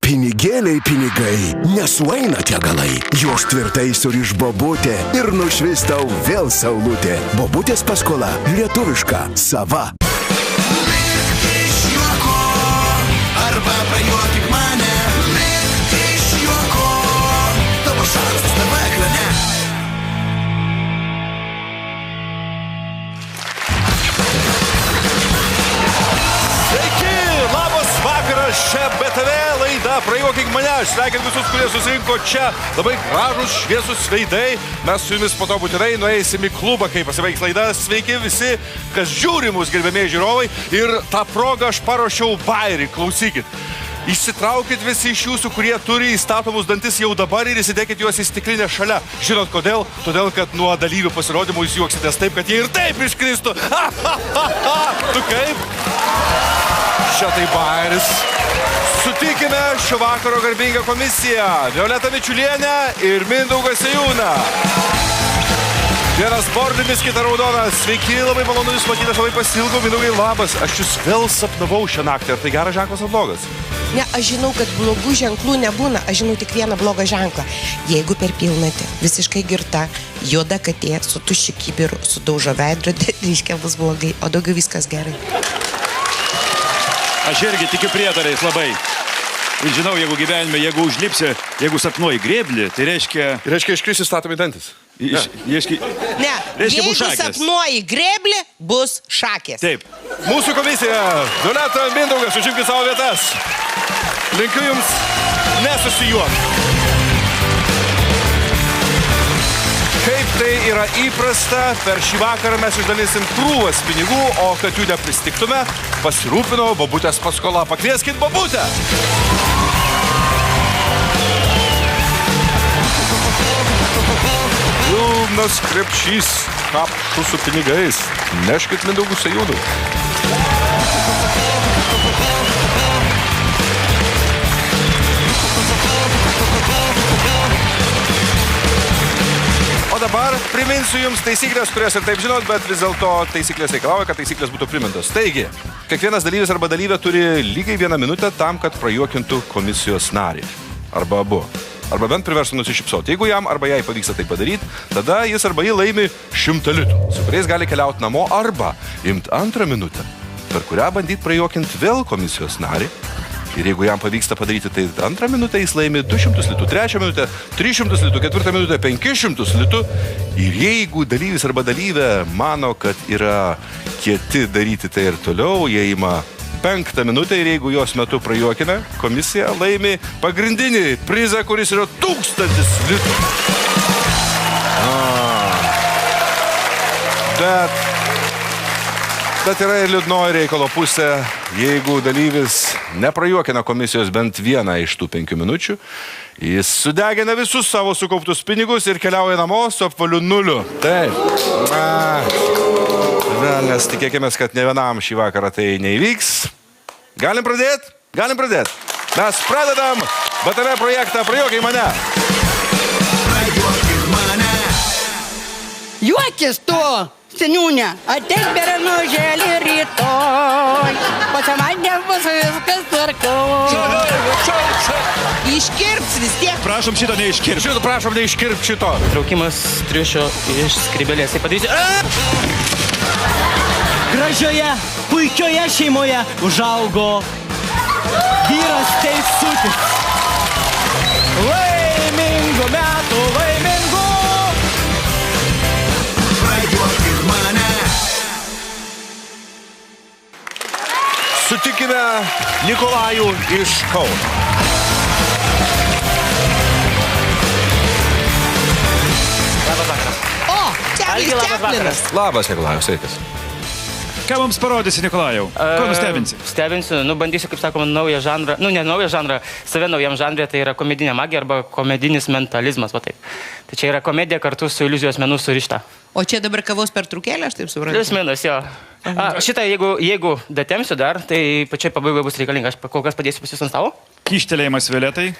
Pinigėliai pinigai, nesueina tie galai. Jos tvirtai suriš bobutė ir nušvis tau vėl saulutė. Bobutės paskola lietuviška, sava. Lik iš juoko, arba prajuokink mane. Lik iš juoko, tavo šansas tavo ekrane. Sveiki, labas vakaras, čia BTV laida Prajuokink mane. Aš sveikinu visus, kurie susirinko čia. Labai gražus, šviesus veidai. Mes su jumis po to būtinai nueisim į klubą, kai pasibaigs laida. Sveiki visi, kas žiūri mus, gerbėmėjai žiūrovai. Ir tą progą aš paruošiau bairį. Klausykit. Išsitraukit visi iš jūsų, kurie turi įstatomus dantis jau dabar ir įsidėkit juos į stiklinę šalia. Žinot kodėl? Todėl, kad nuo dalyvių pasirodymų jūs juoksitės taip, kad jie ir taip iškristų. Tu kaip? Čia tai bairis. Sutikime šio vakaro garbingą komisiją. Violeta Mičiulienė ir Mindaugas Sėjūna. Vienas bordinis, kita raudonas. Sveiki, labai malonu jūs matyti, aš labai pasilgau. Mindaugai, labas. Aš jūs vėl sapnavau šią naktį. Ar tai geras ženklas ar blogas? Ne, aš žinau, kad blogų ženklų nebūna. Aš žinau tik vieną blogą ženklą. Jeigu per pilnatį, visiškai girta, juoda katė, su tuščiu kibiru, sudaužo veidrodį, reiškia bus blogai, o daugiau viskas gerai. Aš irgi tikiu prietarais labai. Ir žinau, jeigu gyvenime, jeigu užlipsi, jeigu sapnuoji grėblį, tai reiškia... Reiškia, iškris įstatomi dantis. Ne, jeigu sapnuoji grėblį, bus šakės. Taip. Mūsų komisija. Violeta, Mindaugas, užimkit savo vietas. Linkiu jums nesusijuoti. Kaip tai yra įprasta, per šį vakarą mes išdalysim krūvas pinigų, o kad jų nepristiktume, pasirūpino bobutės paskola. Pakvieskit bobutę! Pilnas krepšys kapšų su pinigais. Neškit Mindaugų Sėjūnui. O dabar priminsiu jums taisyklės, kurias ir taip žinot, bet vis dėlto taisyklės reikalauja, kad taisyklės būtų primintos. Taigi, kiekvienas dalyvis arba dalyvė turi lygiai 1 minutę tam, kad prajuokintų komisijos narį. Arba abu. Arba bent priverstų nusišypsoti. Jeigu jam arba jai pavyksta tai padaryti, tada jis arba jį laimi 100 litų, su kuriais gali keliauti namo arba imti 2 minutę, per kurią bandyti prajuokinti vėl komisijos narį. Ir jeigu jam pavyksta padaryti, tai 2 minutę jis laimi 200 litų, 3 minutę 300 litų, 4 minutę 500 litų. Ir jeigu dalyvis arba dalyvė mano, kad yra kieti daryti tai ir toliau, jie ima 5 minutę ir jeigu jos metu prajuokina, komisija laimi pagrindinį prizą, kuris yra 1000 litų. Bet yra ir liūdnoji reikalo pusė, jeigu dalyvis neprajuokina komisijos bent vieną iš tų 5 minučių, jis sudegina visus savo sukauptus pinigus ir keliauja namo su apvaliu 0. Taip. Nes tikėkime, kad ne vienam šį vakarą tai neįvyks. Galim pradėti? Galim pradėti. Mes pradedam BTV projektą Prajuokink mane. Prajuokink mane. Juokis tu, seniūnė, ateik berenužėlį rytoj. Pasimanė bus viskas tvarkoj. Iškirps vis tiek. Prašom šito neiškirpti. Šito prašom neiškirpti šito. Traukimas triušio iš skrybėlės. Tai padarysiu. Gražioje, puikioje šeimoje užaugo vyras teisutis. Laimingų metų, laimingų! Prajuokink mane. Sutikime Nikolajų iš Kauno. Labas vakaras. O, Čarlis Čaplinas. Labas, Nikolajus, sveikas. Ką mums parodysi, Nikolajau? Ko nustebinsi? Stebinsiu, bandysiu, kaip sakoma, naują žanrą. Ne naują žanrą, save naujam žanrė, tai yra komedinė magija arba komedinis mentalizmas, va taip. Tai čia yra komedija kartu su iliuzijos menų surišta. O čia dabar kavos pertraukėlė, aš taip suprantu. Plius minus, jo. Šitą, jeigu datemsiu dar, tai pačiai pabaigoje bus reikalinga. Aš kol kas padėsiu pas jūs ant stalo. Kyštelėjimas Violetai.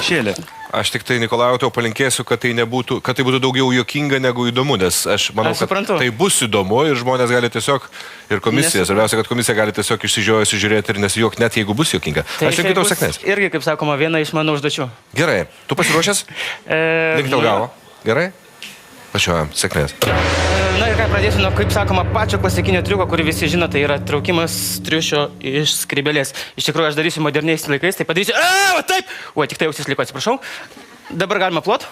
Šėlė. Aš tik tai, Nikolajau, tau palinkėsiu, kad tai būtų daugiau juokinga negu įdomu, nes aš manau, kad tai bus įdomu ir žmonės gali tiesiog, ir komisija, svarbiausia, kad komisija gali tiesiog išsižiojusi žiūrėti ir nesijuok, net jeigu bus juokinga. Tai aš linkiu tau sėkmės. Irgi, kaip sakoma, viena iš mano užduočių. Gerai, tu pasiruošęs? Link tau galvo. Gerai? Važiuojam, sėkmės. Na ir ką, pradėsiu nuo, kaip sakoma, pačio klasikinio triuko, kurį visi žino, tai yra traukimas triušio iš skrybėlės. Iš tikrųjų, aš darysiu moderniais laikais, tai padarysiu... O, taip! O, tik tai ausis liko, atsiprašau. Dabar galima plot.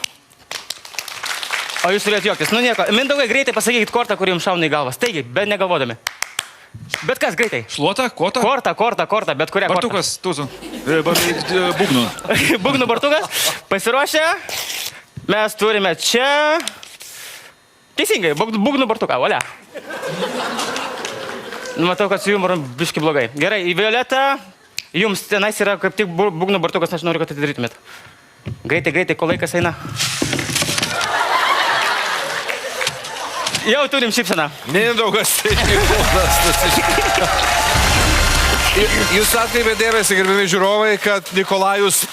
O jūs turėt juoktis. Nu nieko. Mindaugai, greitai pasakykit kortą, kurį jums šauna į galvas. Taigi, bet negalvodami. Bet kas greitai? Šluota, kota? Korta, bet kurią kortą. Bartukas, tuzu. Būgnų. Būgnų bartukas. Pasiruošę. Mes turime čia... Teisingai, būgnų bartuką, valia. Matau, kad su jumoru biški blogai. Gerai, į Violetą, jums tenais yra kaip tik būgnų bartukas, aš noriu, kad tai darytumėt. Greitai, kol laikas eina. Jau turim šypseną. Mindaugas, tai jūs atkreipėte dėmesį, gerbimi žiūrovai, kad Nikolajus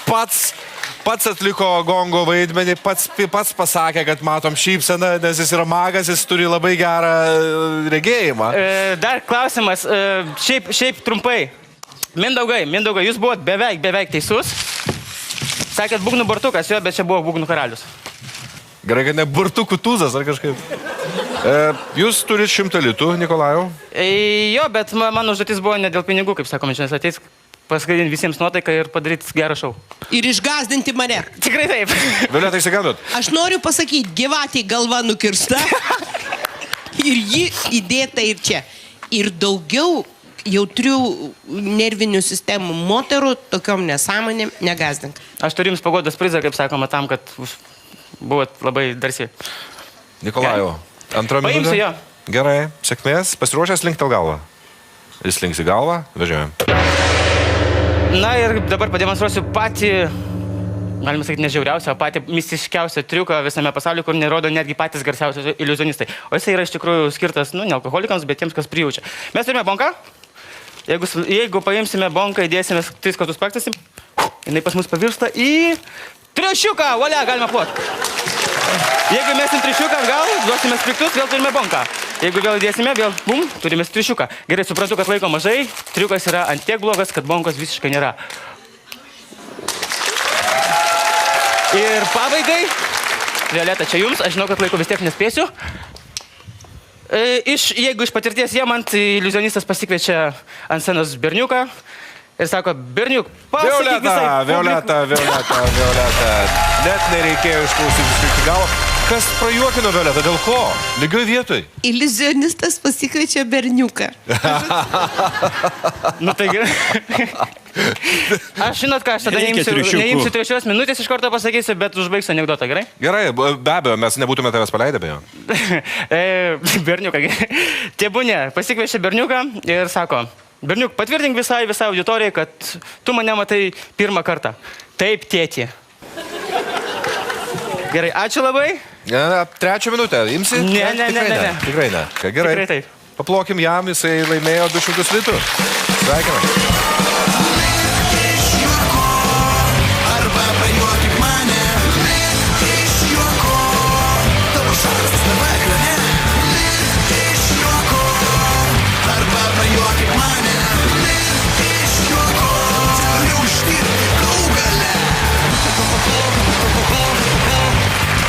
pats atliko gongo vaidmenį, pats pasakė, kad matom šypseną, nes jis yra magas, jis turi labai gerą regėjimą. Dar klausimas, šiaip trumpai. Mindaugai, jūs buvot beveik teisus. Sakėt būgnų bartukas, jo, bet čia buvo būgnų karalius. Gerai, kad ne bartukų tūzas ar kažkaip. Jūs turit 100 litų, Nikolajau? Jo, bet mano užduotis buvo ne dėl pinigų, kaip sakoma, čia ateis paskadinti visiems nuotaiką ir padaryti gerą šou. Ir išgazdinti mane. Tikrai taip. Violeta, išsigandot? Aš noriu pasakyti, gyvatė galva nukirsta ir ji įdėta ir čia. Ir daugiau jautrių nervinių sistemų moterų tokiom nesąmonėm negazdink. Aš turiu jums pagodos prizą, kaip sakoma, tam, kad buvot labai darsi. Nikolajau, antrą minutę. Paimsiu jo. Gerai, sėkmės. Pasiruošęs link tau galvą. Jis links į galvą, važiuojam. Na ir dabar pademonstruosiu patį, galima sakyti, nežiauriausią, patį mistiškiausią triuką visame pasaulyje, kur nerodo netgi patys garsiausios iliuzionistai. O jisai yra iš tikrųjų skirtas, ne alkoholikams, bet tiems, kas prijaučia. Mes turime bonką. Jeigu paimsime bonką, įdėsime 3 kartus paktasim, jinai pas mus pavirsta į triušiuką. Valia, galima plot. Jeigu mesim triušiuką atgal, duosime spriktus, vėl turime bonką. Jeigu vėl įdėsime, vėl bum, turime triušiuką. Gerai, suprantu, kad laiko mažai, triukas yra ant tiek blogas, kad bonkos visiškai nėra. Ir pabaigai, Violeta, čia jums, aš žinau, kad laiko vis tiek nespėsiu. Jeigu iš patirties jie man, iliuzionistas pasikviečia ant scenos berniuką ir sako, berniuk, pasakyk visai. Violeta. Net nereikėjo išklausyti iki galo. Kas prajuokino Violetą, dėl ko? Lygioj vietoj. Iliuzionistas pasikviečia berniuką. Nu tai gerai. Aš žinot ką, aš tada neimsiu 3 minutės iš karto pasakysiu, bet užbaigsiu anekdotą, gerai? Gerai, be abejo, mes nebūtume tavęs paleidę be jo. Berniuką, tėbūnė, pasikviečia berniuką ir sako, berniuk, patvirtink visai auditorijai, kad tu mane matai pirmą kartą. Taip, tėti. Gerai, ačiū labai. 3 minutę, imsi? Ne. Tikrai ne. Gerai. Tikrai taip. Paplokim jam, jisai laimėjo 200 litų. Sveikinam. Arba prajuokink mane, link iš juoko, tavo šansas tame ekrane. Link iš juoko, arba prajuokink mane, link iš juoko, turiu uždirbti galų gale.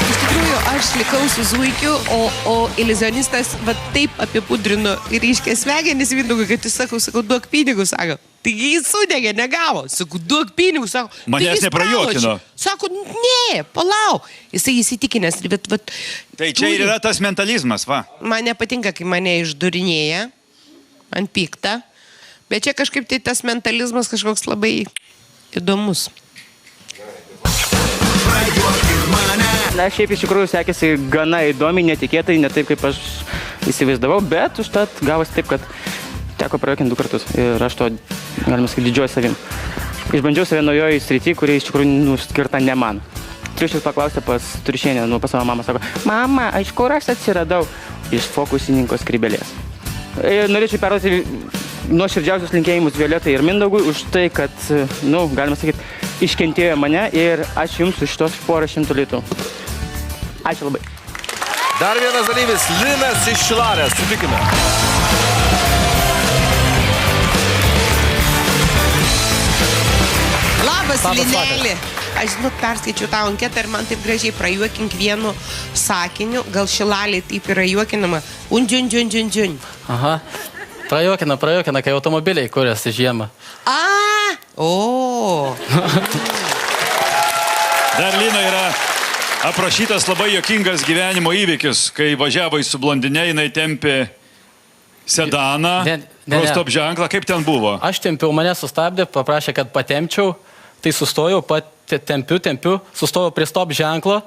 Iš tikrųjų, aš likau su zuikiu, o iliuzionistas va taip apipudrino ir iškė smegenis Mindaugui, kad jis sakau, duok pinigus, sako. Taigi jis sudegė, negavo. Sakau, duok pinigus, sako. Manęs neprajuokino. Sako, ne, palauk. Jisai įsitikinęs. Tai čia ir yra tas mentalizmas, va. Man nepatinka, kai mane išdurinėja ant piktą, bet čia kažkaip tai tas mentalizmas kažkoks labai įdomus. Na, šiaip iš tikrųjų sekėsi gana įdomiai, netikėtai, ne taip, kaip aš įsivaizdavau, bet užtat gavosi taip, kad teko prajuokinti 2 kartus. Ir aš to, galima sakyti, didžiuoju savim. Išbandžiau save naujoje srity, kurie iš tikrųjų skirta ne man. Triušis paklausė pas Triušienę, pas savo mamą, sako, mama, iš kur aš atsiradau? Iš fokusininko skrybėlės. Ir norėčiau perduoti nuoširdžiausius linkėjimus Violetai ir Mindaugui už tai, kad, galima sakyti, iškentėjo mane ir ačiū Jums už šitos 100 litrų. Ačiū labai. Dar vienas dalyvis, Linas iš Šilalės. Sutikime. Labas, Linelį. Aš, perskaičiau tą anketą ir man taip gražiai prajuokink vienu sakiniu. Gal Šilalė taip yra juokinama. Undžiun. Aha. Prajuokina, kai automobiliai kuriasi žiemą. Dar Lina yra aprašytas labai juokingas gyvenimo įvykis, kai važiavo į su blondinė, jinai tempė sedaną, pro stop ženklą. Kaip ten buvo? Aš tempiau, mane sustabdė, paprašė, kad patempčiau, tai sustojau, tempiu, sustojau prie stop ženklo,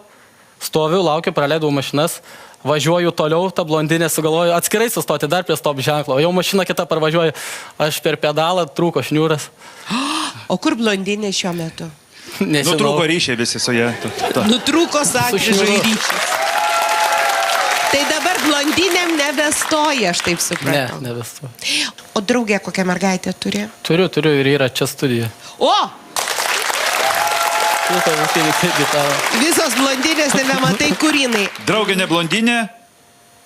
stoviu, laukiu, praleidau mašinas, važiuoju toliau, ta blondinė sugalvoju atskirai sustoti dar prie stop ženklo, jau mašina kita parvažiuoju, aš per pedalą trūko šniūras. O kur blondinė šiuo metu? Nežinau. Nutrūko ryšiai visi su ja. Nutrūko sankryžai ryšiai. Tai dabar blondinėm nebestoja, aš taip supratau. Ne, nebestoja. O draugė kokią mergaitę turi? Turiu ir yra čia studija. O! Visos blondinės nebematai, kur jinai. Draugė ne blondinė?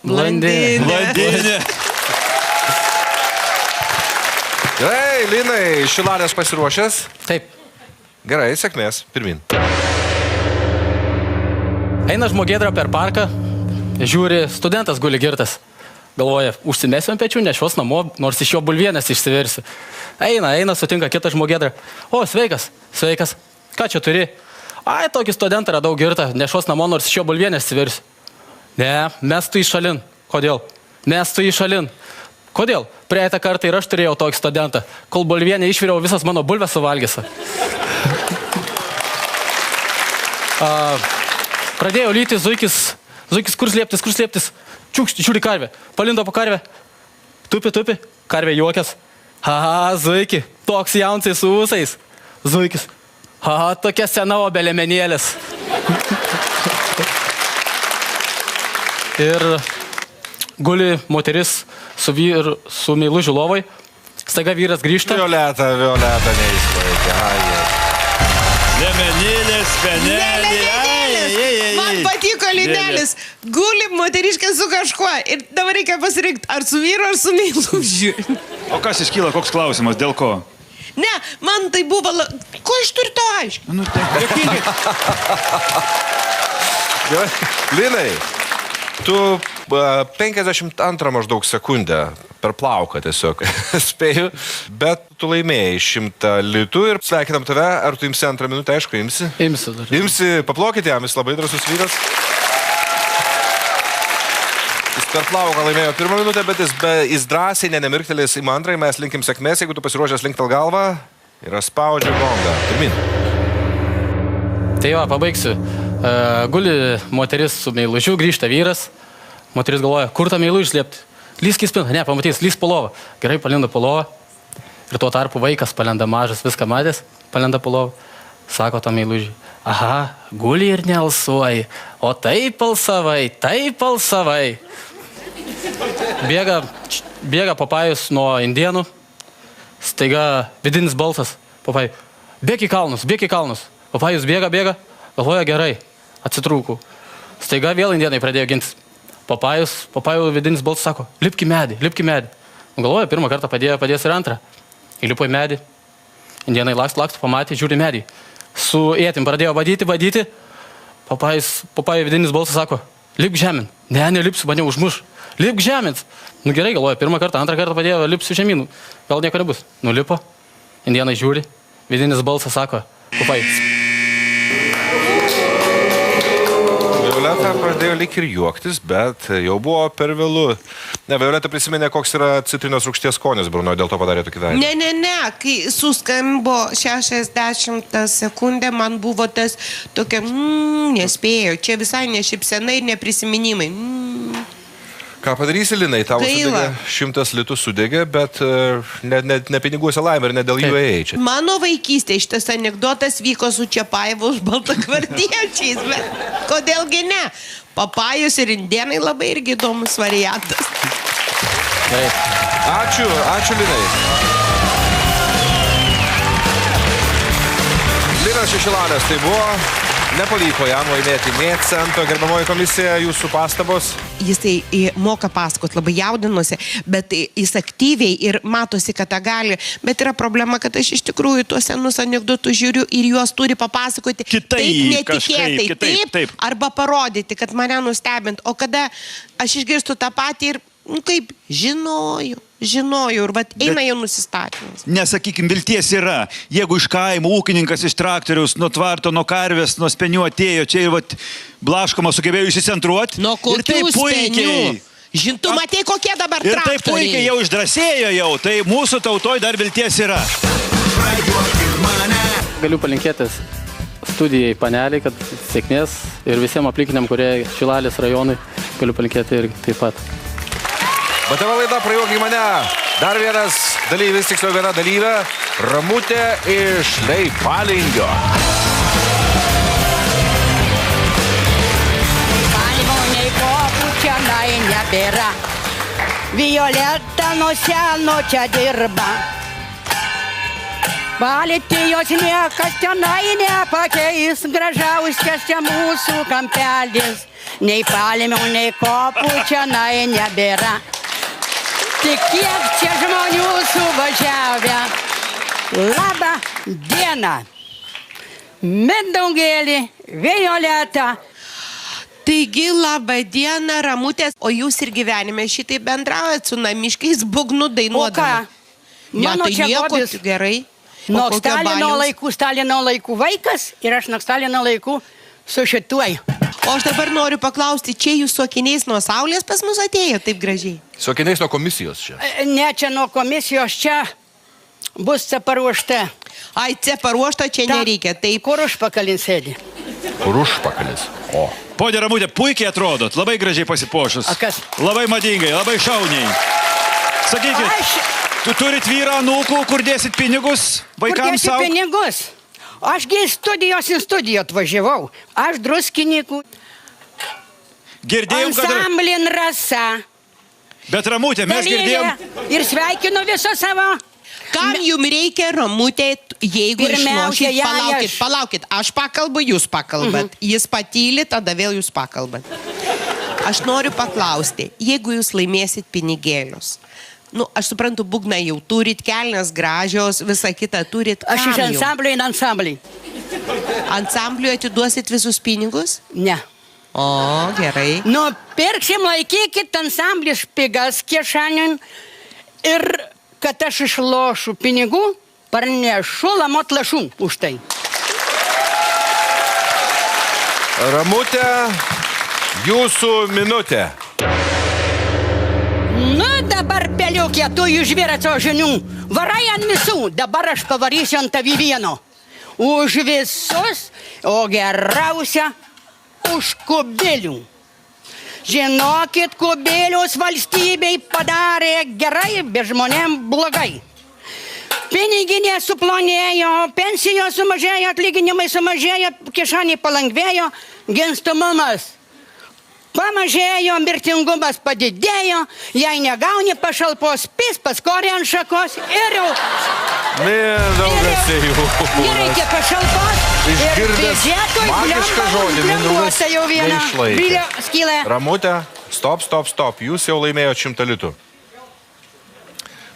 Blondinė. Gerai, Linai, Šilalės pasiruošęs? Taip. Gerai, sėkmės. Pirmin. Eina žmogėdra per parką, žiūri, studentas guli girtas. Galvoja, užsimesiu ant pečių, nešios namo, nors iš jo bulvienės išsiversiu. Eina, sutinka kitą žmogėdrą. O, sveikas. Ką čia turi? Ai, tokį studentą radau girtą, nešios namo, nors iš jo bulvienės išsiversiu. Ne, mes tu į šalin. Kodėl? Mes tu į šalin. Kodėl? Praeitą kartą ir aš turėjau tokį studentą. Kol bulvienę išviriau, visas mano bulves suvalgys. Pradėjo lyti zuikis, kur slėptis. Čiukšti, žiūri karvę. Palindo po karvę. Tupi. Karvė juokias. Zuiki, toks jaunsai su ūsais. Zuikis. Tokia sena obelėmenėlės. Ir guli moteris su meilužiu lovoj. Staiga vyras grįžta. Violeta neįsvaikė. Liemenėlės, penelė. Man patiko Linelis. Guli moteriškė su kažkuo. Ir dabar reikia pasirinkti, ar su vyru, ar su meilužiu. O kas iškyla, koks klausimas, dėl ko? Ne, man tai buvo... Ko iš turi to aiškiai? Nu, tai jokingai. Linai, tu 52 maždaug sekundę per plauką tiesiog spėjau, bet tu laimėjai 100 litų ir sveikinam tave. Ar tu imsi antrą minutę? Aišku, imsi. Imsi dar. Imsi, paplokite jam, jis labai drąsus vyras. Jis per plauką laimėjo pirmą minutę, bet jis drąsiai nemirktelės į antrąjį. Mes linkim sėkmės, jeigu tu pasiruošęs linktel galvą ir spaudžia gongą. Pirmin. Tai va, pabaigsiu. Guli moteris su meilužiu, grįžta vyras. Moteris galvoja, kur tą meilužį slėpti? Lysk į spintą, ne, pamatys, lysk po lovą. Gerai, palenda po lovą. Ir tuo tarpu vaikas palenda mažas, viską matęs, palenda po lovą. Sako tą meilužį. Aha, guli ir nealsuoji. O taip alsavai. Bėga Papajus nuo indienų. Staiga vidinis balsas. Papajus, bėk į kalnus. Papajus bėga. Galvoja, gerai, atsitrūkau. Staiga vėl indienai pradėjo gintis. Papajų vidinis balsas sako, lipk į medį. Galvoja, pirmą kartą padės ir antrą. Įlipo į medį. Indienai laksto, pamatė, žiūri medį. Su ėtim pradėjo badyti. Papajų vidinis balsas sako, lipk žemyn. Ne, nelipsiu, mane užmuš. Lipk žemyn. Nu gerai, galvoja, pirmą kartą, antrą kartą padėjo, lipsiu žemyn. Gal nieko nebus. Nulipo. Indienai žiūri. Vidinis balsas sako, Papajus. Violeta pradėjo lyg ir juoktis, bet jau buvo per vėlu. Ne, Violeta prisiminė, koks yra citrinos rūgšties skonis, Bruno, dėl to padarė tokį veidą. Ne, kai suskambo 60 sekundę, man buvo tas tokia, nespėjau, čia visai ne šipsena ir neprisiminimai. Ką padarysi, Linai, tavo sudegė 100 litų sudegė, bet ne piniguose laimė ir ne dėl jų eičia. Mano vaikystėje šitas anekdotas vyko su Čiapaivu už baltakvartiečiais, bet kodėlgi ne? Papajus ir indienai labai irgi įdomus variantas. Ačiū, Linai. Linas iš Šilalės tai buvo. Nepavyko jam laimėti nė cento. Gerbiamoji komisija, jūsų pastabos? Jisai moka pasakot, labai jaudinosi, bet jis aktyviai ir matosi, kad tą gali. Bet yra problema, kad aš iš tikrųjų tuos senus anekdotus žiūriu ir juos turi papasakoti Kitaip, netikėtai, taip, arba parodyti, kad mane nustebint. O kada aš išgirstu tą patį ir, kaip, žinojau, ir vat eina jau nusistatymas. Nesakykim, vilties yra. Jeigu iš kaimo ūkininkas iš traktoriaus, nuo tvarto, nuo karvės, nuo spenių atėjo čia ir vat blaškoma sugebėjo įsicentruoti. Nuo kokių spenių? Žintu, matai, kokie dabar ir traktoriai. taip puikiai jau išdrasėjo jau. Tai mūsų tautoj dar vilties yra. Galiu palinkėti studijai paneliai, kad sėkmės ir visiems aplinkiniam, kurie Šilalės rajonui, galiu palinkėti ir taip pat. Matava laida Prajuok į mane. Dar vienas dalyvis, tiksliau viena dalyvė, Ramutė iš Leipalingio. Palmoniai kopų čia nebėra. Violeta nuo seno čia dirba. Paletijos niekas tenai nepakeis, gražiausias čia mūsų kampelis. Nei palmių, nei kopų čia nebėra. Tik kiek čia žmonių suvažiavę. Labą dieną. Mindaugėlį, Violeta. Taigi, labą dieną, Ramutės. O jūs ir gyvenime šitai bendraujat su namiškiais būgnų dainuodami? O ką? Mano čia hobis. Gerai. Nuo Stalino laikų vaikas ir aš nuo Stalino laikų su šituoj. O aš dabar noriu paklausti, čia jūs su akiniais nuo saulės pas mus atėjo taip gražiai? Su akiniais nuo komisijos čia. Ne, čia nuo komisijos, čia bus čia paruošta. Ai, čia paruošta, čia nereikia. Taip. Kur užpakalins sėdi? Kur užpakalis? O. Pone Ramutė, puikiai atrodot, labai gražiai pasipuošus. A kas? Labai madingai, labai šauniai. Sakykit, tu turit vyrą, anūkų, kur dėsit pinigus vaikams savo? Kur dėsit pinigus? Ašgi studijos į studiją atvažiavau. Aš Druskininkų. Girdėjom, kad... Ansamblin Rasa. Bet Ramutė, mes girdėjom... Ir sveikinu viso savo... Kam jums reikia, Ramutė, jeigu išlošit? Palaukit, aš pakalbu, jūs pakalbat. Jis patyli, tada vėl jūs pakalbat. Aš noriu paklausti, jeigu jūs laimėsit pinigėlius, aš suprantu, būgną jau turit, kelnes gražios, visą kitą turit. Aš iš ansamblio į ansamblį. Ansambliui atiduosit visus pinigus? Ne. O, gerai. Pirksim, laikykit ansamblis pigas kiešanin ir kad aš išlošiu pinigų, parnešu lamot lašų už tai. Ramutė, jūsų minutė. Dabar peliukė, tu iš vyraco žinių. Varai ant visų, dabar aš pavarysiu ant tavį vieno. Už visus, o geriausia, už Kubilių. Žinokit, Kubilius valstybei padarė gerai, bet žmonėm blogai. Piniginė suplonėjo, pensijos sumažėjo, atlyginimai sumažėjo, kišaniai palengvėjo, gimstamumas pamažėjo, mirtingumas padidėjo, jei negauni pašalpos, pis paskorė ant šakos ir jau... Mindaugas jau. Nereikia pašalpos ir biudžetui magišką žodį, Mindaugas neišlaikė. Ramutė, stop, jūs jau laimėjot 100 litų.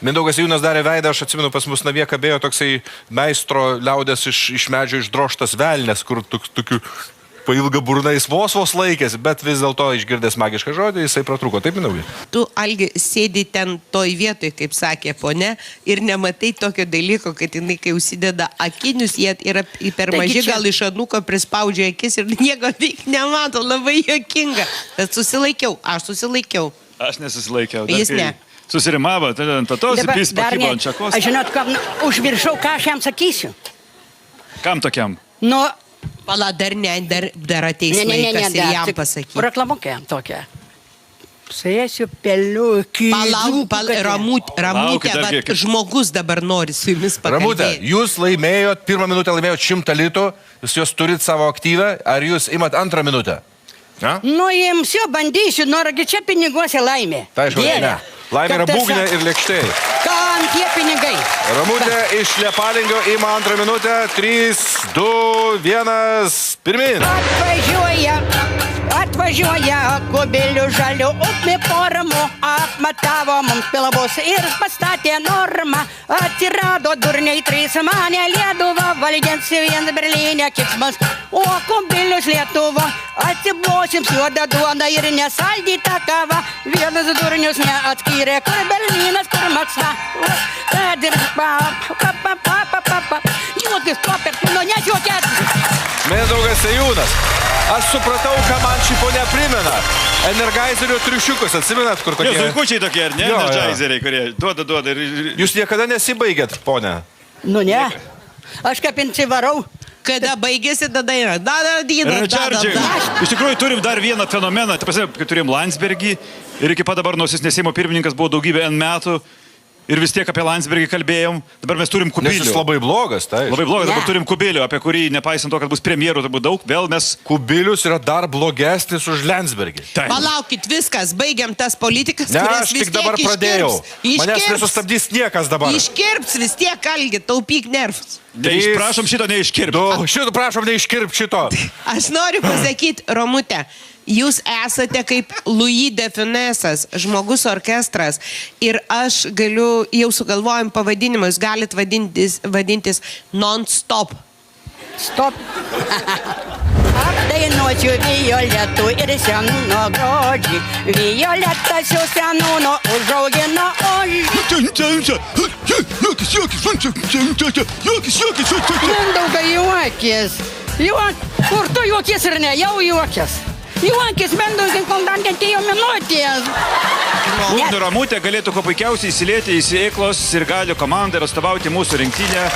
Mindaugas Jūnas darė veidą, aš atsimenu, pas mus namie kabėjo toksai meistro liaudės iš medžio išdroštas velnės, kur tokių pailga burnais vos laikėsi, bet vis dėlto išgirdęs magišką žodį, jisai pratrūko. Taip, Mindaugai? Tu, Algi, sėdi ten toj vietoj, kaip sakė ponė, ir nematai tokio dalyko, kad jinai, kai užsideda akinius, jie yra per maži, gal iš anūko prispaudžia akis ir nieko veik nemato, labai juokinga. Bet aš susilaikiau. Aš nesusilaikiau. Jis ne. Susirimavo, tada ant tatos, jis pakybo ant šakos. Aš žinot, užviršau, ką aš jam sakysiu. Kam tokiam? Pala, dar ateis laikas ir jam pasakyti. Reklamukė jam tokia. Sėsiu peliukį. Ramutė, žmogus dabar nori su jumis pakalbėti. Ramutė, jūs laimėjot, pirmą minutę laimėjot 100 litų, jūs juos turit savo aktyvę, ar jūs imat antrą minutę? Imsiu, bandysiu, noragi čia piniguose laimė. Tai aišku, ne. Laimė yra būgnė ir lėkštė. Ką man tie pinigai. Ramutė iš Lepalingio ima antrą minutę. 3, 2, 1, pirmin. Atvažiuoja kubilių žalių upė poramų, apmatavo mums pilabus ir pastatė normą. Atsirado durniai 3, mane Lietuva, valgiansi vien Berlyne kiksmas, o kubilius Lietuva. Atsibosim juodą duoną ir nesaldytą kavą. Vienas durnius neatskyrė, kur Berlynas, kur Maskva. Kad ir juokis to per kūno, nežiūrėt. Mindaugas Sejūnas. Aš supratau, ką man ši ponia primena. Energizerio triušiukus, atsimenat, kur kokie? Zuikučiai tokie, ar ne? Energizeriai, kurie duoda. Jūs niekada nesibaigėt, ponia? Nu ne, aš kaip insivarau. Kada baigėsi, tada yra. Iš tikrųjų, turim dar vieną fenomeną. Kai turim Landsbergį ir iki pat dabar nors jis ne Seimo pirmininkas buvo daugybę N metų. Ir vis tiek apie Landsbergį kalbėjom. Dabar mes turim Kubilių. Nes jis labai blogas, tai. Labai blogas, dabar turim Kubilių, apie kurį, nepaisant to, kad bus premjerų, tai bus daug, vėl mes... Kubilius yra dar blogesnis už Landsbergį. Palaukit, viskas, baigiam tas politikas, ne, kurias vis tiek dabar pradėjau. Manęs nesustabdys niekas dabar. Iškirps vis tiek, Algi, taupyk nervus. Prašom šito neiškirp. Šito prašom neiškirp šito. Aš noriu pasakyti, Romute, jūs esate kaip Louis de Funèsas, žmogus orkestras, ir aš galiu, jau sugalvojom pavadinimą, jūs galit vadintis non-stop. Stop. Apdainuosiu Violetų ir Seniūno grožį. Violeta su Seniūnu užaugino ožį. Mindaugai juokis. Kur tu juokis ir ne, jau juokis. Juokis, Mindaugai, kol dar netėjo minutės. Ugnė Ramutė galėtų kuo puikiausiai įsilieti į Sėklos ir Galių komandą ir atstovauti mūsų rinktinę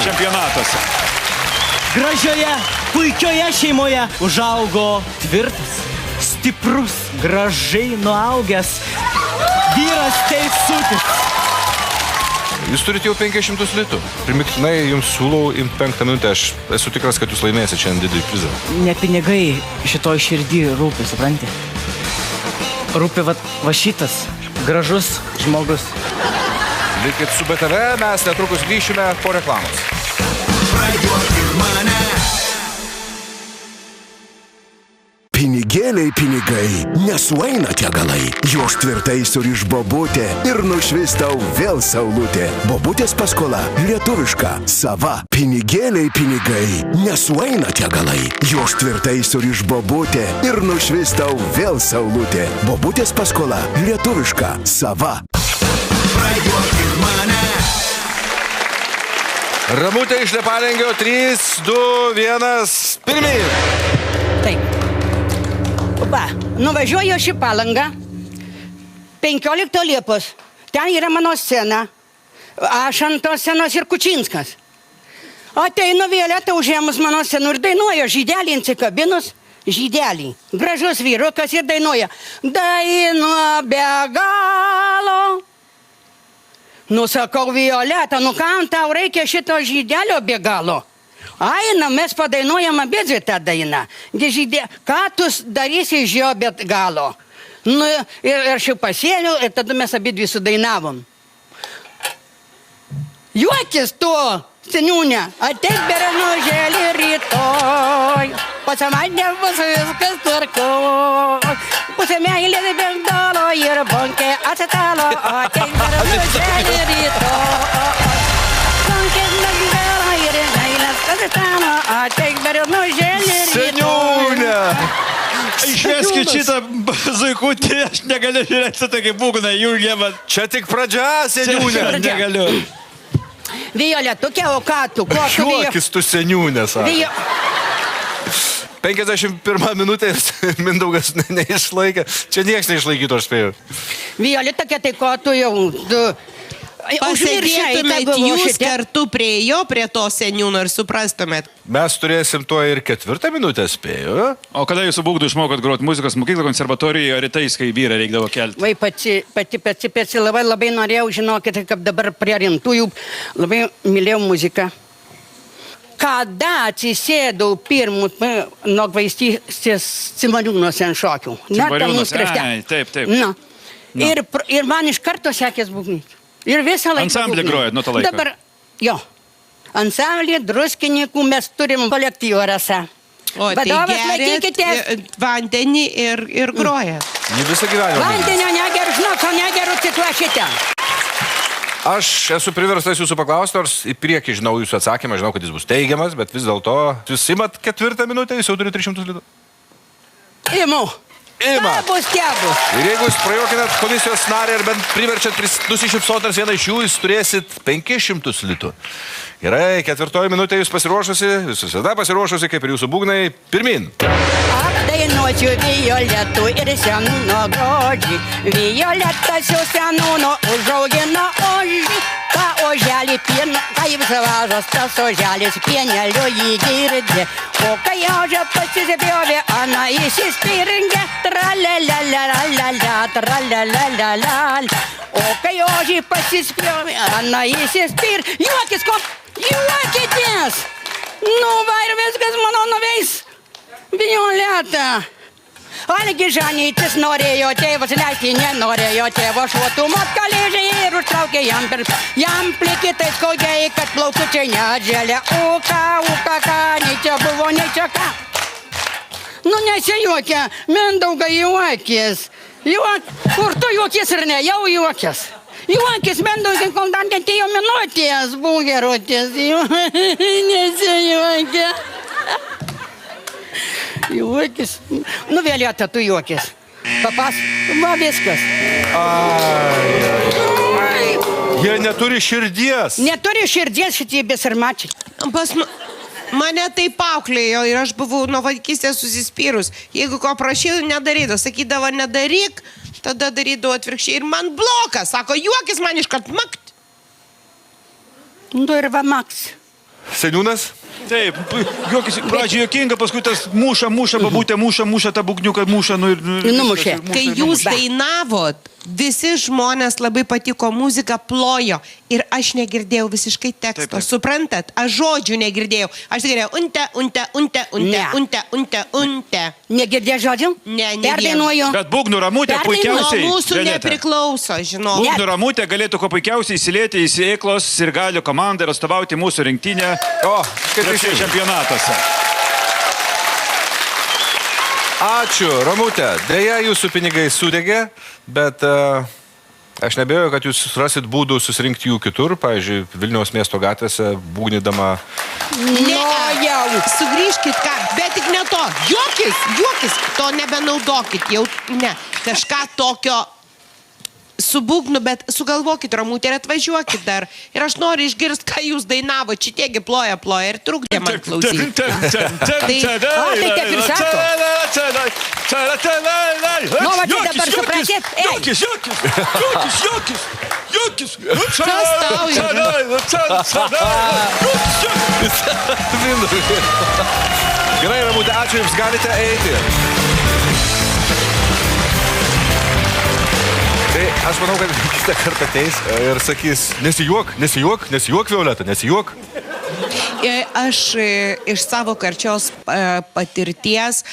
čempionatuose. Gražioje, puikioje šeimoje užaugo tvirtas, stiprus, gražiai nuaugęs vyras Teisutis. Jūs turite jau 500 litų. Primiktinai jums siūlau imti 5 minutę. Aš esu tikras, kad jūs laimėsite šiandien didį prizą. Ne pinigai šitoj širdį rūpi, supranti? Rūpi va šitas gražus žmogus. Likit su BTV, mes netrukus grįšime po reklamos. Prajuokink mane. Pinigėliai, pinigai, nesueina tie galai. Jos tvirtai suriš bobutė ir nušvis tau vėl saulutė. Bobutės paskola lietuviška, sava. Pinigėliai, pinigai, nesueina tie galai. Jos tvirtai suriš bobutė ir nušvis tau vėl saulutė. Bobutės paskola lietuviška, sava. Prajuokink mane. Ramutė iš Lepalingio, 3, 2, 1, pirmin. Taip. Va, nuvažiuoju aš į Palangą, 15 Liepos, ten yra mano scena, aš ant tos scenos ir Kučinskas. Ateinu Violeta užėmus mano sceną ir dainuoja, žydelį insikabinus, žydelį, gražus vyrukas ir dainuoja, dainuoja be galo. Nusakau Violeta, nu kam tau reikia šito žydelio be galo? Aina, mes padainuojam abidvi tą dainą. Ką tu darysi iš jo bet galo? Nu, ir aš jau pasėliau, ir tada mes abidvi sudainavom. Juokis tu, seniūne, ateik berenužėlį rytoj. Pasimatė bus viskas tvarkoj. Pusė meilės be galo ir bonkė atsitalo. Ateik berenužėlį rytoj. Seniūne! Išveskit šitą zuikutį, aš negaliu žiūrėti su tokį būgną jungiamą. Čia tik pradžia, seniūne. Negaliu. Violetukė, o ką tu? Juokis tu seniūne, sako. 51 minutė ir Mindaugas neišlaikė. Čia nieks neišlaikytų, aš spėjau. Violetukė, tai ko tu jau... Pasėdėtumėt jūs kartu prie jo, prie to seniūno ir suprastumėt. Mes turėsim to ir 4 minutę, spėjau. O kada jūsų būgdų išmokot groti muzikos mokyklą, konservatorijoje, ar rytais, kai vyrą reikdavo kelti? Vai pati labai norėjau, žinokit, kaip dabar prie rimtųjų, labai mylėjau muziką. Kada atsisėdau pirmų nuo Gvaistystės Cimariūnuose ant šokių. Cimariūnuose, taip. Ir man iš karto sekės būgnyti. Ir visą laiką. Ansamblį būgnai. grojat nuo to laiko? Dabar, jo. Ansamblį Druskininkų mes turim kolektyvą rasa. O, tai Vadovas, geriat laikykitės. vandenį ir grojat. Jį visą gyvenimą. Vandenio negeriu, žinok, negeriu ciklošitę. Aš esu priverstas jūsų paklausti, nors į priekį žinau jūsų atsakymą, žinau, kad jis bus teigiamas, bet vis dėlto jūs imat 4 minutę, jūs jau turite 300 litų. Imu. Imat. Bus tebus. Ir jeigu jūs prajuokinat komisijos narį ir bent priverčiat nusišypsot nors vieną iš jų, jūs turėsit 500 litų. Gerai, 4 minutė jūs pasiruošusi, jūs visada pasiruošusi, kaip ir jūsų būgnai, pirmin. Apdainuosiu violetų ir senūno grožį. Violetas jau senūno užaugina ožį. Ta oželį pieno, kaip savazas, tas oželis pienelio jį girdė. O kai ožė pasisipjovė, ana įsispirngė. Tralalalala, tralalalala. O kai ožį pasispjovė, ana įsispirngė. Juokitės! Nu, va ir viskas mano nuveis. Violeta. Algi Žanytis norėjo tėvas, leisti nenorėjo tėvo šluotumo kalėžiai ir užtraukė jam plikitais kogiai, kad plaukučiai nedželė. Uka, ką, nei čia buvo, nei čia ką. Nu, nesijuokia, Mindaugai juokis. Kur tu juokis ir ne, jau juokis. Juokis, Mindaugai, kol dar netėjo minutės, būgerutės. Nesijuokia. Juokis. Nu, Violeta, tu juokis. Papas, va viskas. Jie neturi širdies. Neturi širdies šitie besarmačiai. Mane taip auklėjo ir aš buvau nuo vaikystės susispyrus. Jeigu ko prašydavo, nedarydavo. Sakydavo, nedaryk, tada darydavo atvirkščiai. Ir man blokas, sako, juokis man iškart makt. Nu ir va maks. Seniūnas? Taip, juokis, pradžioje juokinga, paskui tas muša, babutė muša tą būgniuką, muša, nu ir... Numušė. Kai jūs dainavot, visi žmonės labai patiko muzika, plojo. Ir aš negirdėjau visiškai teksto. Suprantat? Aš žodžių negirdėjau. Aš girdėjau unte. Negirdėjau žodžių? Ne, Perdainuoju. Bet būgnų ramutė puikiausiai... Nuo mūsų nepriklauso, žinau. Būgnų ramutė galėtų kuo puikiausiai įsilieti į Sėklos ir Galio komandą ir atstovauti mūsų rinktinę. Krepšinio čempionatuose. Ačiū, Ramutė. Deja, jūsų pinigai sudegė, bet aš nebejoju, kad jūs rasit būdų susirinkti jų kitur, pavyzdžiui, Vilniaus miesto gatvėse, būgnydama. Ne, jau. Sugrįžkit ką, bet tik ne to. Juokis, to nebenaudokit, jau ne. Kažką tokio su būgnu, bet sugalvokit, Ramutė, ir atvažiuokit dar. Ir aš noriu išgirsti, ką jūs dainavo. Čitiegi ploja ir trukdė man klausyti. Tai taip ir sako. Nu, va, čia dabar supratėt. Juokis. Kas tau yra? Gerai, Ramutė, ačiū, jums galite eiti. Tai aš manau, kad kitą kartą ateis ir sakys, nesijuok, Violeta, nesijuok. Aš iš savo karčios patirties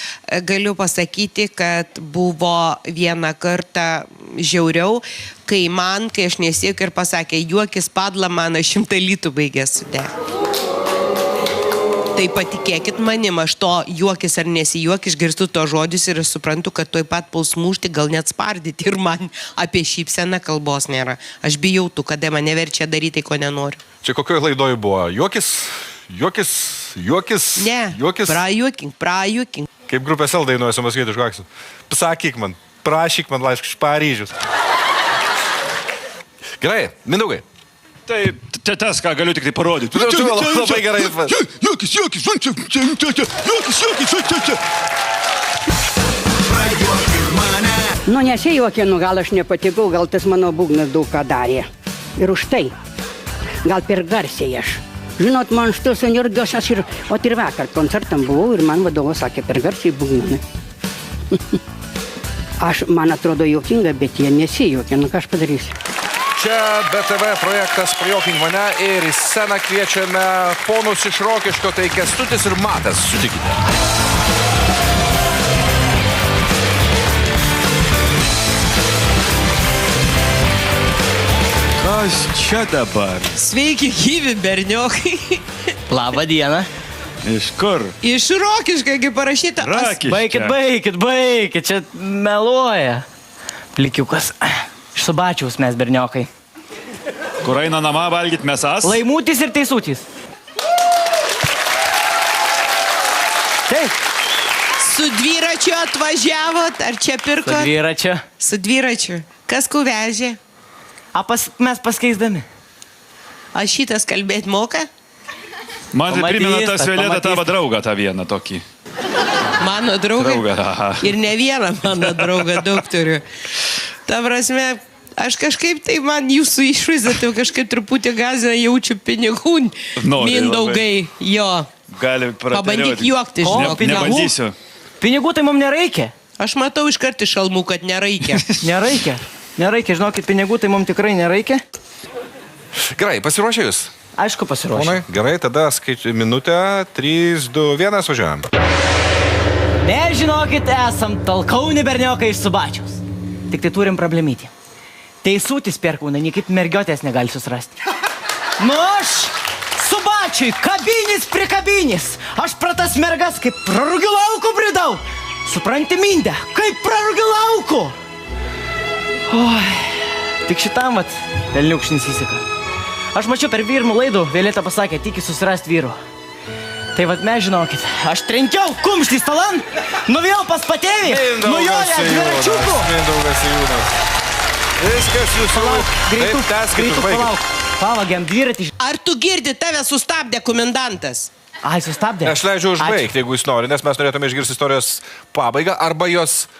galiu pasakyti, kad buvo vieną kartą žiauriau, kai aš nesijuok ir pasakė, juokis padla man 100 litų baigė sudegti. Tai patikėkit manim, aš to juokis ar nesijuok, išgirstu to žodžius ir suprantu, kad toj pat puls mušti, gal net spardyti ir man apie šypseną kalbos nėra. Aš bijau tų, kada mane verčia daryti, ko nenoriu. Čia kokioje laidoje buvo? Juokis? Ne, prajuokink. Kaip grupės L dainuoja su Maskvietišku akcentu. Pasakyk man, prašyk man laišką iš Paryžiaus. Gerai, Mindaugai. Tai tas, ką galiu tik tai parodyti. Tu labai gerai. Juokis. Prajuokink mane. Nu, nesijuokė, nu, gal aš nepatikau, gal tas mano būgnas daug ką darė. Ir už tai. Gal per garsiai aš. Žinot, man šitos energijos aš ir vakar koncertam buvau ir man vadovas sakė per garsiai būgnai. Man atrodo juokinga, bet jie nesijuokė, nu ką aš padarysiu. Čia BTV projektas Prajuokink mane ir į sceną kviečiame ponus iš Rokiškio, tai Kęstutis ir Matas, sutikite. Kas čia dabar? Sveiki, gyvi berniokai. Labą dieną. Iš kur? Iš Rokiškai, kaip parašyta. Baikit, čia meluoja. Plikiukas. Iš Subačiaus mes berniokai. Kur eina nama valgyt mesas? Laimutis ir Teisutis. Taip. Su dviračiu atvažiavot, ar čia pirko? Su dviračiu. Su dviračiu. Kas kuvežė? Mes paskeisdami. A šitas kalbėti moka? Man tai primena Pamatys, tas Violeta pamatys. tavo draugą tą vieną tokį. Mano draugai. Draugą, aha. Ir ne vieną mano draugą daug turiu. Ta prasme, aš kažkaip tai man jūsų išvaizda, tai kažkaip truputį gazina jaučiu pinigų. Nori Mindaugai, jo. Gali Pabandyk juokti, žinok. Nebandysiu. Pinigų tai mums nereikia. Aš matau iš karto iš šalmų, kad nereikia. Nereikia, žinokit, pinigų tai mums tikrai nereikia. Gerai, pasiruošę jūs? Aišku, pasiruošę. Ponai, gerai, tada skaičiu minutę. 3, 2, 1, važiuojam. Nežinokit, esam talkauni berniokai iš Subačiaus. Tik tai turim problemytį. Teisutis perkūna, niekaip mergiotės negali susirasti. Nu aš Subačiui kabinis prikabinis. Aš pra tas mergas kaip prarugiu lauku bridau. Supranti mindę, kaip prarugiu lauku. Oi, tik šitam vat velniukšnis įsika. Aš mačiau per vyrmų laidų, Violeta pasakė, tiki susirasti vyru. Tai vat mes žinokit, aš trenkiau kumštį stalan, nuvėjau pas patėvį, nujoja dviračiukų. Mindaugas Sėjūnas. Viskas jūsų. Palauk, greitų, palauk. Pavagiam dviratį. Ar tu girdi, tave sustabdė komendantas? Ai, sustabdė. Aš leidžiu užbaigti, jeigu jūs nori, nes mes norėtume išgirsti istorijos pabaigą,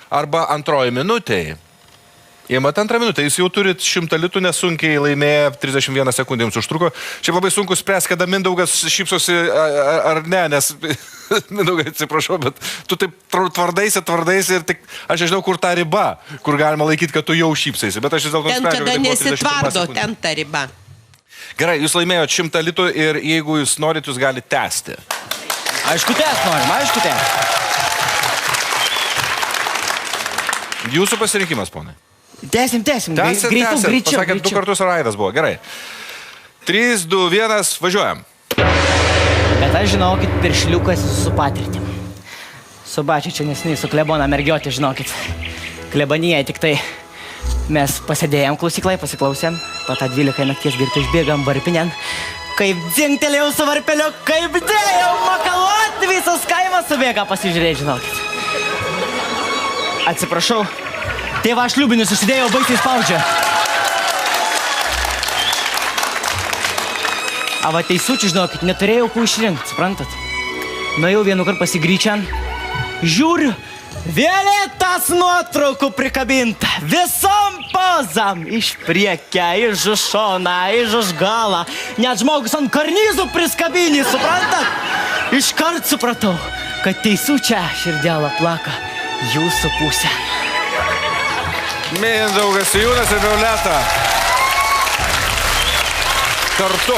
arba antroji minutė. Įmat antrą minutę, jūs jau turit 100 litų nesunkiai laimėję, 31 sekundė jums užtruko. Šiaip labai sunku spręs, kada Mindaugas šypsosi ar ne, nes Mindaugai, atsiprašau, bet tu taip tvardaisi ir tik aš nežinau, kur ta riba, kur galima laikyti, kad tu jau šypsaisi, bet aš vis dėlto sprendžiu, kad tai buvo 31 nesitvardo, ten ta riba. Gerai, jūs laimėjot 100 litų ir jeigu jūs norit, jūs galite tęsti. Aišku, norim, aišku. Jūsų pasirinkimas, ponai. Tęsim. Greičiau. Pasakėt, 2 kartus raidas buvo. Gerai. 3, 2, 1, važiuojam. Bet aš žinokit, piršliukas su patirtim. Subačiu čia nesiniai su klebona mergiotė, žinokit. Klebanyje tik tai mes pasėdėjom klausyklai, pasiklausėm. Po tą 12 nakties girtų išbėgam varpinėn. Kaip dzingtelėjau su varpeliu, kaip dėjau makaluot, visas kaimas subėga pasižiūrėti, žinokit. Atsiprašau. Tėvą aš liubinius susidėjau, baisiai spaudžia. Va Teisučių, žinokit, neturėjau ko išrinkti, suprantat? Nuėjau vienu kart pasigryčian, žiūriu, Violetas nuotraukų prikabinta, visom pozam, iš priekia, iš už šoną, iš už galą, net žmogus ant karnizų priskabinį, suprantat? Iškart supratau, kad Teisučia širdelą plaka jūsų pusę. Mindaugas Sėjūnas ir Violeta. Kartu.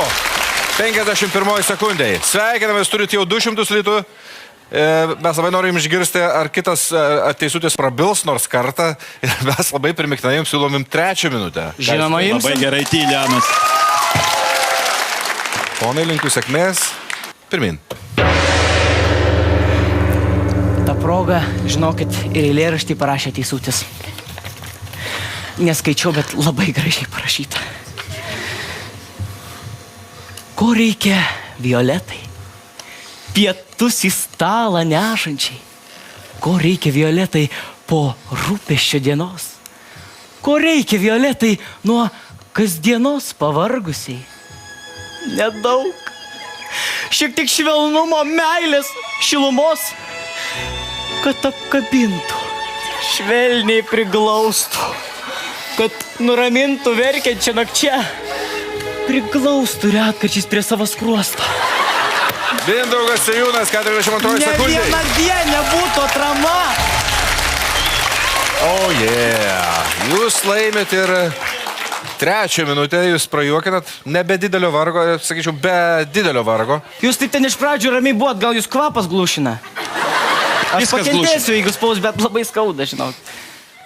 51 sekundėje. Sveikinamės, turit jau 200 litų. Mes labai norim išgirsti, ar kitas Teisutis prabils nors kartą. Ir mes labai primiktinai jums siūlom 3 minutę. Žinoma, jums. Labai gerai tylianas. Ponai, linkiu sėkmės. Pirmin. Ta proga, žinokit, ir eilėraštį parašė Teisutis. Neskaičiau, bet labai gražiai parašyta. Ko reikia Violetai? Pietus į stalą nešančiai. Ko reikia Violetai po rūpesčio dienos? Ko reikia Violetai nuo kasdienos pavargusiai? Nedaug. Šiek tiek švelnumo, meilės, šilumos, kad apkabintų, švelniai priglaustų. Kad nuramintų verkiančią nakčią, priglaustų retkarčiais prie savo skruosto. Mindaugas Sėjūnas, 42 sekundė. Ne viena dienė būtų atrama. Oh yeah. Jūs laimėt ir 3 minutę, jūs prajuokinat, ne be didelio vargo, sakyčiau, be didelio vargo. Jūs taip ten iš pradžių ramiai buvot, gal jūs kvapas glušina? Aš pakentėsiu, jeigu spaus, bet labai skauda, žinau.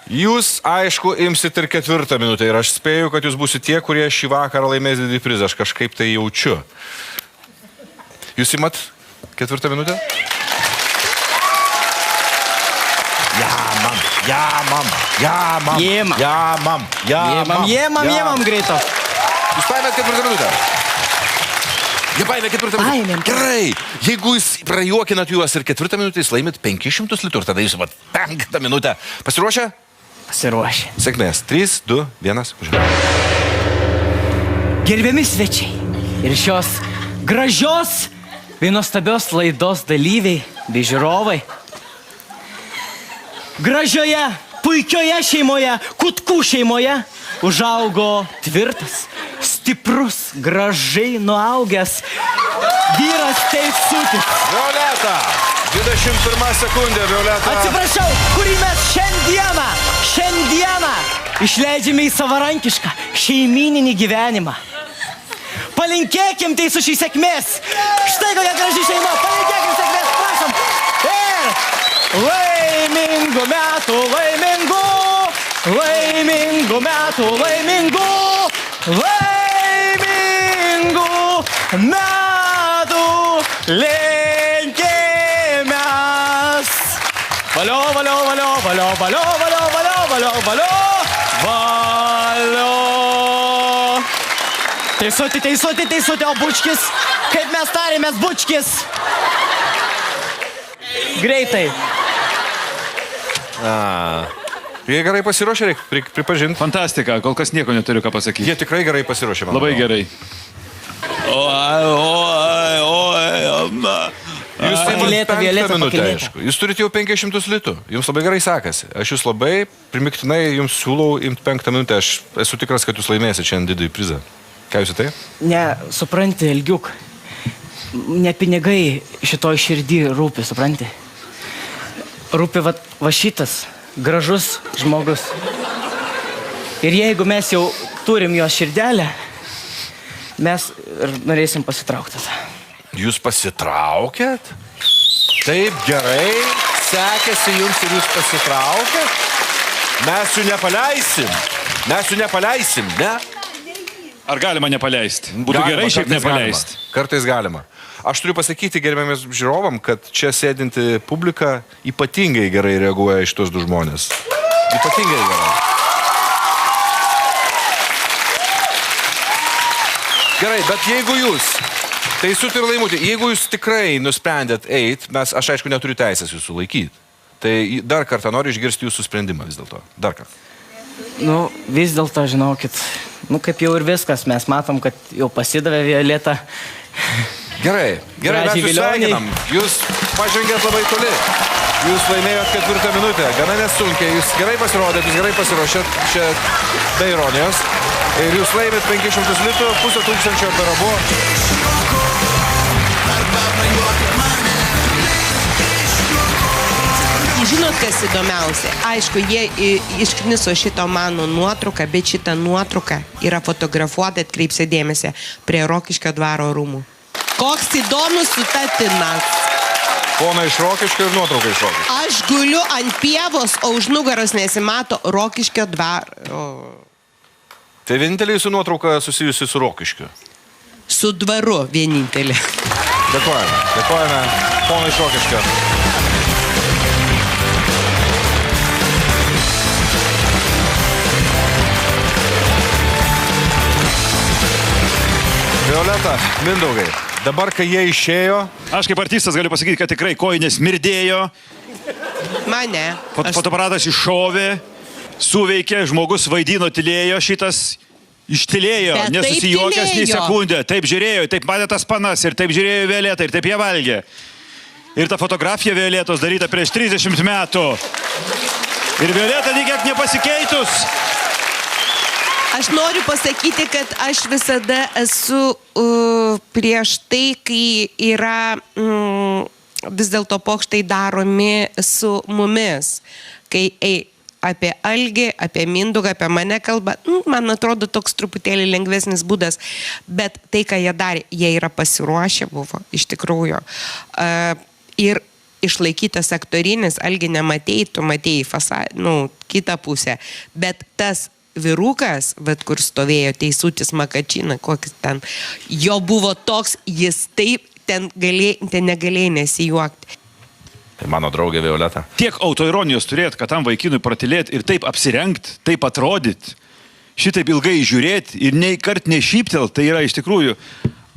Jūs, aišku, imsit ir 4 minutę ir aš spėju, kad jūs būsite tie, kurie šį vakarą laimės didį prizą. Aš kažkaip tai jaučiu. Jūs imat 4 minutę? Jėmam greito. Jūs paėmėt 4 minutę? Jie paėmė 4 minutę. Gerai, jeigu jūs prajuokinat juos ir 4 minutę, jūs laimit 500 litų ir tada jūs 5 minutę. Pasiruošę? Pasiruošę. Sėkmės. 3, 2, 1. Gerbiami svečiai ir šios gražios bei nuostabios laidos dalyviai bei žiūrovai. Gražioje, puikioje šeimoje, Kutkų šeimoje užaugo tvirtas, stiprus, gražiai nuaugęs vyras Teisutis. Violeta, 21 sekundė, Violeta. Atsiprašau, kurį mes šiandieną išleidžiame į savarankišką šeimyninį gyvenimą. Palinkėkim Teisučiui sėkmės. Štai kokia graži šeima. Palinkėkim sėkmės, prašom. Ir laimingų metų, laimingų metų, laimingų metų linkėmės. Valio, valio, valio, valio, valio, valio, valio, valio, valio, valio. Teisuti, o bučkis, kaip mes tarėmės, bučkis. Greitai. Jie gerai pasiruošė, reikia pripažinti. Fantastika, kol kas nieko neturiu ką pasakyti. Jie tikrai gerai pasiruošė, man. Labai gerai. Jūs taip Violeta, 5 minutę, pakylėta. aišku. Jūs turite jau 500 litų. Jums labai gerai sekasi. Aš jūs labai primiktinai jums siūlau imti 5 minutę. Aš esu tikras, kad jūs laimėsite šiandien didįjį prizą. Ką jūs tai? Ne, supranti, Elgiuk, ne pinigai šitoj širdį rūpi, supranti. Rūpi va šitas gražus žmogus. Ir jeigu mes jau turim jo širdelę, mes ir norėsim pasitraukti. Jūs pasitraukėt? Taip gerai sekėsi jums ir jūs pasitraukėt? Mes jų nepaleisim, ne? Ar galima nepaleisti? Būtų gerai šiaip nepaleisti. Kartais galima. Aš turiu pasakyti gerbiamės žiūrovam, kad čia sėdinti publika ypatingai gerai reaguoja iš tos du žmonės. Ypatingai gerai. Gerai, bet jeigu jūs, Teisutį ir Laimutį, jeigu jūs tikrai nusprendėt eit, aš aišku neturiu teisės jūsų laikyti, tai dar kartą noriu išgirsti jūsų sprendimą vis dėlto. Dar kartą. Nu, vis dėlto, žinokit, kaip jau ir viskas, mes matom, kad jau pasidavė Violeta. Gerai, mes jūs sveikinam. Jūs pažengėt labai toli. Jūs laimėjot 4 minutę, gana nesunkiai. Jūs gerai pasirodėt, jūs gerai pasiruošėt, čia be ironijos. Ir jūs laimėt 500 litų, 500 per abu. Žinot, kas įdomiausia? Aišku, jie iškniso šito mano nuotrauką, bet šita nuotrauka yra fotografuota, atkreipsia dėmesį, prie Rokiškio dvaro rūmų. Koks įdomus sutapimas. Pona iš Rokiškio ir nuotrauka iš Rokiškio. Aš guliu ant pievos, o už nugaros nesimato Rokiškio dvaro. Tai vienintelė jūsų nuotrauka susijusi su Rokiškiu? Su dvaru vienintelė. Dėkojame. Pona iš Rokiškio. Violeta, Mindaugai, dabar, kai jie išėjo... Aš kaip artistas galiu pasakyti, kad tikrai kojinės smirdėjo. Mane. Fotoaparatas iššovė, suveikė, žmogus vaidino, tylėjo, šitas ištilėjo, nesusijuokęs nei sekundę. Taip žiūrėjo, taip matė tas panas ir taip žiūrėjo Violeta ir taip jie valgė. Ir ta fotografija Violetos daryta prieš 30 metų. Ir Violeta lygiai nepasikeitus. Aš noriu pasakyti, kad aš visada esu prieš tai, kai yra vis dėlto pokštai daromi su mumis. Kai apie Algį, apie Mindaugą, apie mane kalba, man atrodo toks truputėlį lengvesnis būdas. Bet tai, ką jie darė, jie yra pasiruošę buvo, iš tikrųjų. Ir išlaikytas aktorinis, Algi nematėjai, tu matėjai kitą pusę, bet tas vyrukas, bet kur stovėjo Teisutis Makačina, kokis ten, jo buvo toks, jis taip, ten negalėjai nesijuokti. Tai mano draugė Violeta. Tiek autoironijos turėt, kad tam vaikinui pratilėt ir taip apsirengt, taip atrodyt, šitaip ilgai žiūrėt ir nei kart nešyptelt, tai yra iš tikrųjų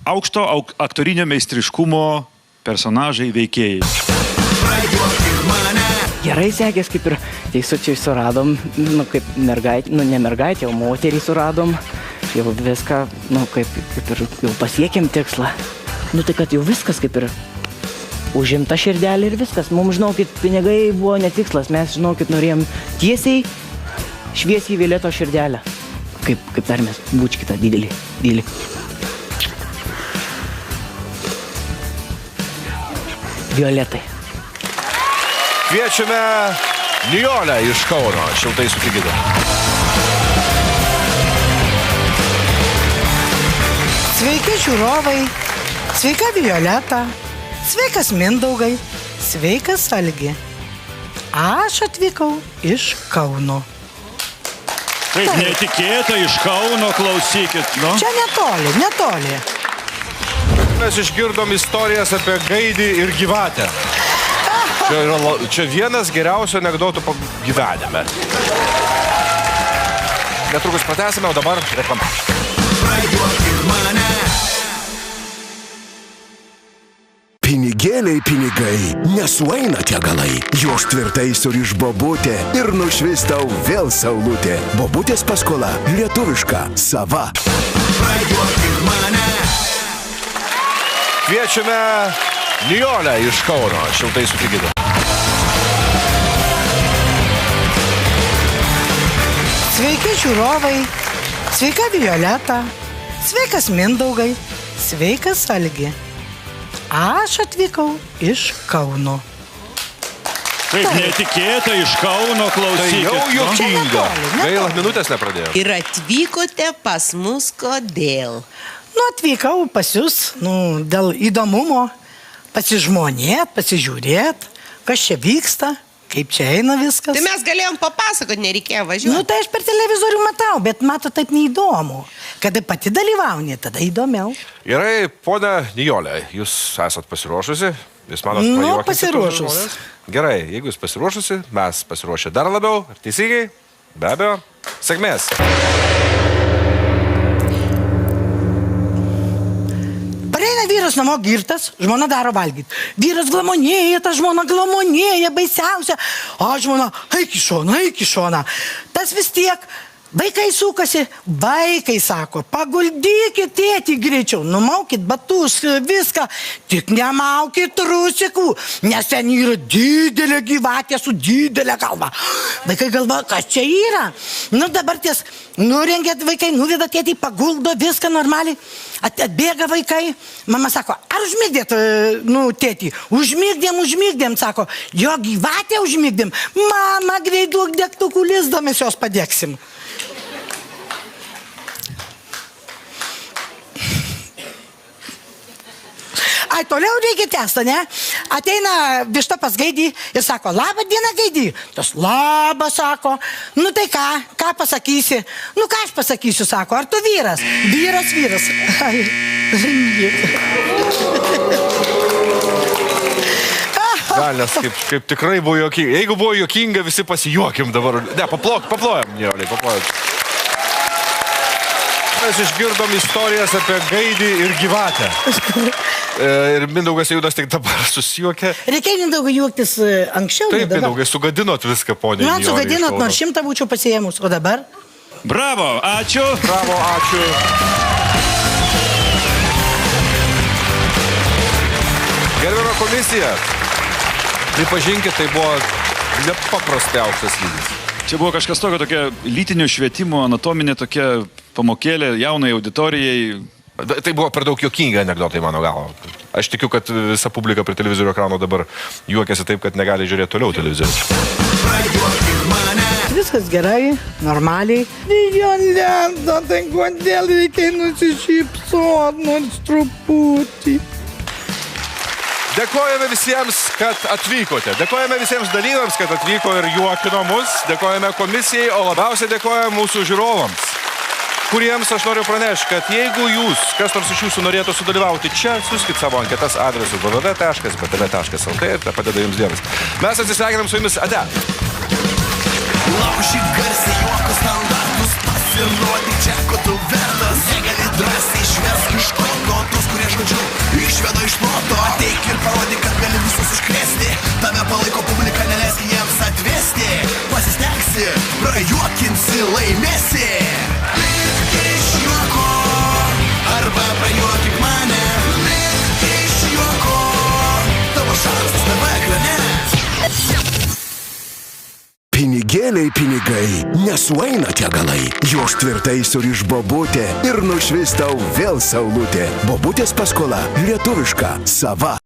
aukšto aktorinio meistriškumo personažai veikėjai. Gerai sekės, kaip ir Teisučiai suradom, kaip mergaitė, ne mergaitė, o moterį suradom, jau viską, kaip ir jau pasiekėm tikslą. Tai kad jau viskas kaip ir užimta širdelė ir viskas. Mums, žinokit, pinigai buvo netikslas. Mes, žinokit, norėjom tiesiai šviesiai Violeto širdelę. Kaip dar mes bučkitą didelį. Violetai. Kviečiame Nijolę iš Kauno. Šiltai sutikite. Sveiki žiūrovai. Sveika Violeta. Sveikas Mindaugai, sveikas Algi. Aš atvykau iš Kauno. Taip, netikėta iš Kauno, klausykit, nu. Čia netoli. Mes išgirdom istorijas apie Gaidį ir Gyvatę. Čia vienas geriausių anekdotų gyvenime. Netrukus pratęsime, o dabar reklama. Prajuokink mane. Pinigėliai, pinigai, nesueina tie galai. Jos tvirtai suriš bobutė ir nušvis tau vėl saulutė. Bobutės paskola lietuviška, sava. Prajuokink mane. Kviečiame Nijolę iš Kauno. Šiltai sutikite. Sveiki žiūrovai. Sveika Violeta. Sveikas Mindaugai. Sveikas Algi. Aš atvykau iš Kauno. Taip, netikėta iš Kauno, klausykit. Tai jau juokinga. Gaila, minutės nepradėjo. Ir atvykote pas mus kodėl? Atvykau pas jūs, dėl įdomumo, pasižmonėt, pasižiūrėt, kas čia vyksta, kaip čia eina viskas. Tai mes galėjom papasakoti, nereikėjo važiuoti. Tai aš per televizorių matau, bet mato taip neįdomu. Kada pati dalyvauni, tada įdomiau. Gerai, ponia Nijolė, jūs esat pasiruošusi? Jūs manot prajuokinti? Pasiruošus. Gerai, jeigu jūs pasiruošusi, mes pasiruošę dar labiau. Ar teisingai? Be abejo. Sėkmės. Pareina vyras namo girtas, žmona daro valgyti. Vyras glamonėja, ta žmona glamonėja, baisiausia. O žmona, eik į šoną. Tas vis tiek... Vaikai sukasi, vaikai sako, paguldykit tėtį greičiau, numaukit batus, viską, tik nemaukit rusikų, nes ten yra didelė gyvatė su didelė galva. Vaikai galva, kas čia yra? Dabar ties, nurengėt vaikai, nuveda tėtį, paguldo viską normaliai, atbėga vaikai. Mama sako, ar užmigdėt, tėtį? Užmigdėm, sako, jo gyvatę užmigdėm. Mama, greit duok degtukų lizdą, mes jos padėksim. Ai, toliau reikia tęsti, ne? Ateina višta pas Gaidį ir sako, labą dieną, Gaidį. Tas labą sako, tai ką pasakysi? Ką aš pasakysiu, sako, ar tu vyras? Vyras. Ai, Galės, kaip tikrai buvo juokinga. Jeigu buvo juokinga, visi pasijuokim dabar. Ne, paplojam, Nijolė, paplojam. Mes išgirdom istorijas apie Gaidį ir Gyvatę. Ir Mindaugas Judas tik dabar susijuokė. Reikia Mindaugui juoktis anksčiau. Taip, Mindaugai, sugadinot viską, ponė Nijolė. Man sugadinot, nors 100 būčiau pasiėmus, o dabar? Bravo, ačiū. Bravo, ačiū. Gerbiama komisija, pripažinkit, tai buvo nepaprastai aukštas lygis. Čia buvo kažkas tokio, tokia lytinio švietimo, anatominė tokia pamokėlė jaunai auditorijai. Tai buvo per daug juokinga anekdotai, mano galva. Aš tikiu, kad visa publika prie televizorių ekrano dabar juokiasi taip, kad negali žiūrėti toliau televizorių. Viskas gerai, normaliai. Violeta, tai kodėl reikia nusišypsot nors truputį? Dėkojame visiems, kad atvykote. Dėkojame visiems dalyviams, kad atvyko ir juokino mus. Dėkojame komisijai, o labiausiai dėkojame mūsų žiūrovams, kuriems aš noriu pranešti, kad jeigu jūs, kas nors iš jūsų norėtų sudalyvauti čia, siųskit savo anketas adresu www.btv.lt ir tai padeda jums Dievas. Mes atsisveikinam su jumis. Ate. Laužyk garsiai juoko standartus, pasirodyk čia, ko tu vertas. Negali drąsiai išversk iš koto tus, kurie žodžiu išvedo iš proto. Ateik ir parodyk, kad gali visus užkrėsti. Tave palaiko publika, neleisk jiems atvesti. Pasistengsi, prajuokinsi, laimėsi. Lik iš juoko, arba prajuokink mane. Lik iš juoko, tavo šansas tavo ekrane. Pinigėliai, pinigai, nesueina tie galai. Jos tvirtai suriš bobutė ir nušvis tau vėl saulutė. Bobutės paskola lietuviška, sava.